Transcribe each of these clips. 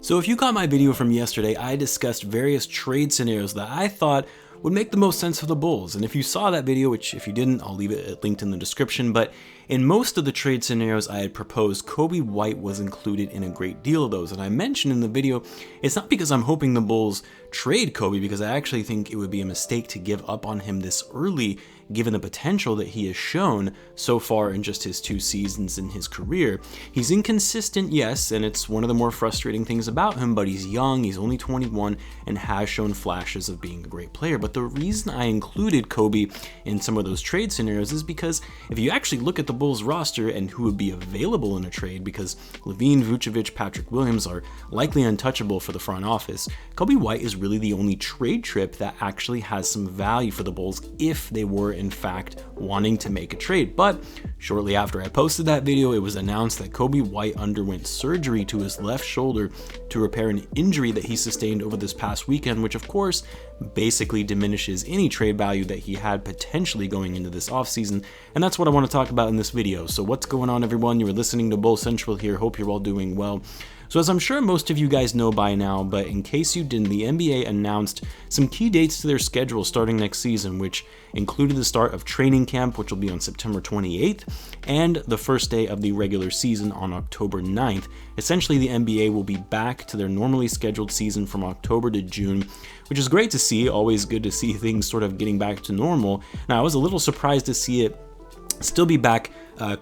So if you caught my video from yesterday, I discussed various trade scenarios that I thought would make the most sense for the Bulls. And if you saw that video, which if you didn't, I'll leave it linked in the description, but in most of the trade scenarios I had proposed, Coby White was included in a great deal of those. And I mentioned in the video, it's not because I'm hoping the Bulls trade Coby, because I actually think it would be a mistake to give up on him this early, given the potential that he has shown so far in just his 2 seasons in his career. He's inconsistent, yes, and it's one of the more frustrating things about him, but he's young, he's only 21, and has shown flashes of being a great player. But the reason I included Coby in some of those trade scenarios is because if you actually look at the Bulls roster and who would be available in a trade, because Lavine, Vucevic, Patrick Williams are likely untouchable for the front office, Coby White is really the only trade trip that actually has some value for the Bulls if they were in fact wanting to make a trade. But shortly after I posted that video, it was announced that Coby White underwent surgery to his left shoulder to repair an injury that he sustained over this past weekend, which of course basically diminishes any trade value that he had potentially going into this offseason. And that's what I want to talk about in this video. So what's going on, everyone? You are listening to Bull Central here. Hope you're all doing well. So as I'm sure most of you guys know by now, but in case you didn't, the NBA announced some key dates to their schedule starting next season, which included the start of training camp, which will be on September 28th, and the first day of the regular season on October 9th. Essentially, the NBA will be back to their normally scheduled season from October to June, which is great to see. Always good to see things sort of getting back to normal. Now, I was a little surprised to see it still be back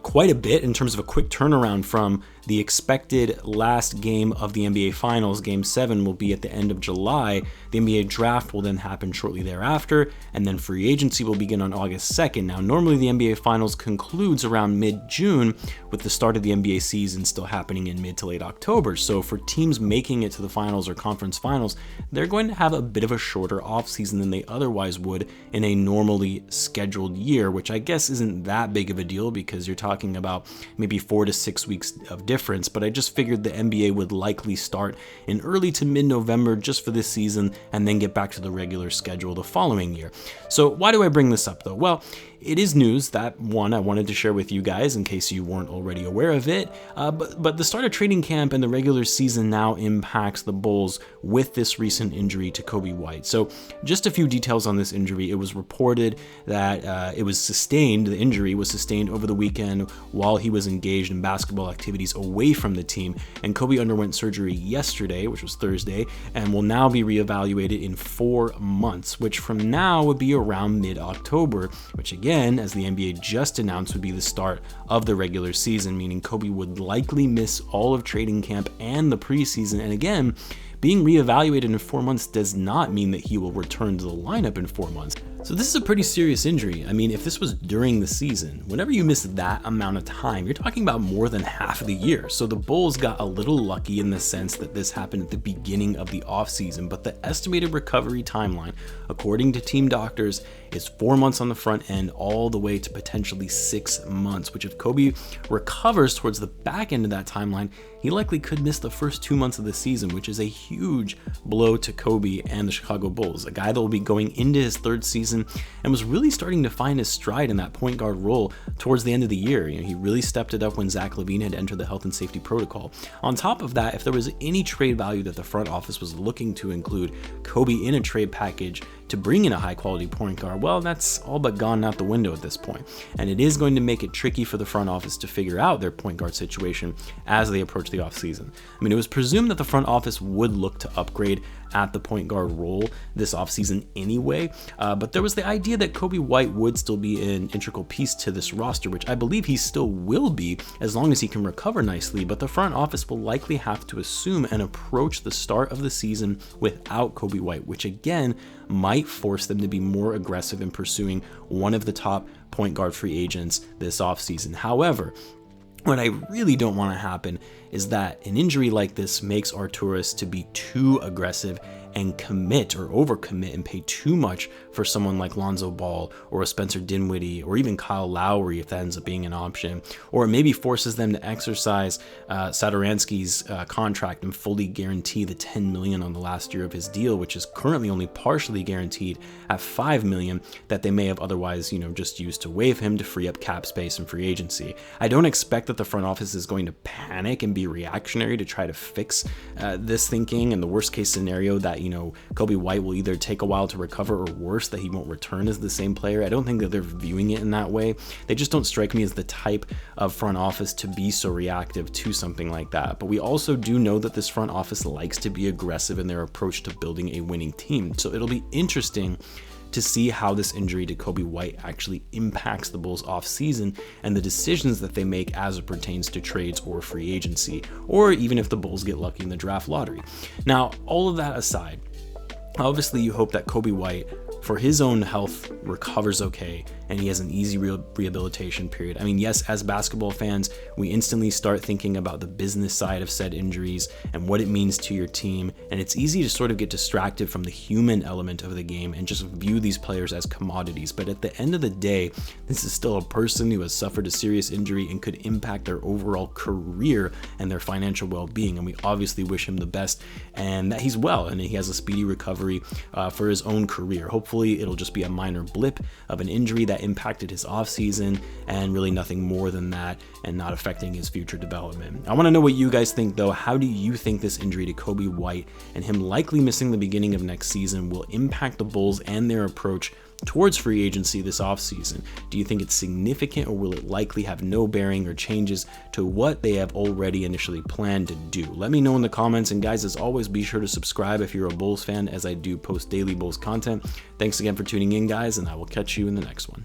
quite a bit in terms of a quick turnaround from the expected last game of the NBA Finals. Game 7 will be at the end of July. The NBA draft will then happen shortly thereafter, and then free agency will begin on August 2nd. Now, normally the NBA Finals concludes around mid-June, with the start of the NBA season still happening in mid to late October. So for teams making it to the finals or conference finals, they're going to have a bit of a shorter offseason than they otherwise would in a normally scheduled year, which I guess isn't that big of a deal because you're talking about maybe 4 to 6 weeks of difference. But I just figured the NBA would likely start in early to mid-November just for this season and then get back to the regular schedule the following year. So why do I bring this up though? Well, it is news that, one, I wanted to share with you guys in case you weren't already aware of it, but the start of training camp and the regular season now impacts the Bulls with this recent injury to Coby White. So just a few details on this injury. It was reported that the injury was sustained over the weekend while he was engaged in basketball activities away from the team, and Coby underwent surgery yesterday, which was Thursday, and will now be reevaluated in 4 months, which from now would be around mid-October, which again, as the NBA just announced, would be the start of the regular season, meaning Coby would likely miss all of training camp and the preseason. And again, being reevaluated in 4 months does not mean that he will return to the lineup in 4 months. So this is a pretty serious injury. I mean, if this was during the season, whenever you miss that amount of time, you're talking about more than half of the year. So the Bulls got a little lucky in the sense that this happened at the beginning of the offseason, but the estimated recovery timeline, according to team doctors, is 4 months on the front end all the way to potentially 6 months, which if Coby recovers towards the back end of that timeline, he likely could miss the first 2 months of the season, which is a huge blow to Coby and the Chicago Bulls, a guy that will be going into his 3rd season and was really starting to find his stride in that point guard role towards the end of the year. He really stepped it up when Zach Lavine had entered the health and safety protocol. On top of that, if there was any trade value that the front office was looking to include Coby in a trade package to bring in a high quality point guard, well, that's all but gone out the window at this point. And it is going to make it tricky for the front office to figure out their point guard situation as they approach the offseason. I mean, it was presumed that the front office would look to upgrade at the point guard role this offseason anyway, but there was the idea that Coby White would still be an integral piece to this roster, which I believe he still will be as long as he can recover nicely, but the front office will likely have to assume and approach the start of the season without Coby White, which again might force them to be more aggressive in pursuing one of the top point guard free agents this offseason. However, what I really don't want to happen is that an injury like this makes Arturas to be too aggressive and commit or overcommit and pay too much for someone like Lonzo Ball or a Spencer Dinwiddie or even Kyle Lowry if that ends up being an option, or it maybe forces them to exercise Satoransky's contract and fully guarantee the $10 million on the last year of his deal, which is currently only partially guaranteed at $5 million that they may have otherwise, just used to waive him to free up cap space and free agency. I don't expect that the front office is going to panic and be reactionary to try to fix this thinking, and the worst case scenario that, Coby White will either take a while to recover, or worse, that he won't return as the same player. I don't think that they're viewing it in that way. They just don't strike me as the type of front office to be so reactive to something like that. But we also do know that this front office likes to be aggressive in their approach to building a winning team. So it'll be interesting to see how this injury to Coby White actually impacts the Bulls offseason and the decisions that they make as it pertains to trades or free agency, or even if the Bulls get lucky in the draft lottery. Now, all of that aside, obviously you hope that Coby White, for his own health, recovers okay and he has an easy rehabilitation period. I mean, yes, as basketball fans, we instantly start thinking about the business side of said injuries and what it means to your team, and it's easy to sort of get distracted from the human element of the game and just view these players as commodities. But at the end of the day, this is still a person who has suffered a serious injury and could impact their overall career and their financial well-being, and we obviously wish him the best and that he's well and he has a speedy recovery for his own career. Hopefully it'll just be a minor blip of an injury that impacted his offseason and really nothing more than that, and not affecting his future development. I want to know what you guys think though. How do you think this injury to Coby White and him likely missing the beginning of next season will impact the Bulls and their approach towards free agency this offseason? Do you think it's significant, or will it likely have no bearing or changes to what they have already initially planned to do? Let me know in the comments, and guys, as always, be sure to subscribe if you're a Bulls fan, as I do post daily Bulls content. Thanks again for tuning in, guys, and I will catch you in the next one.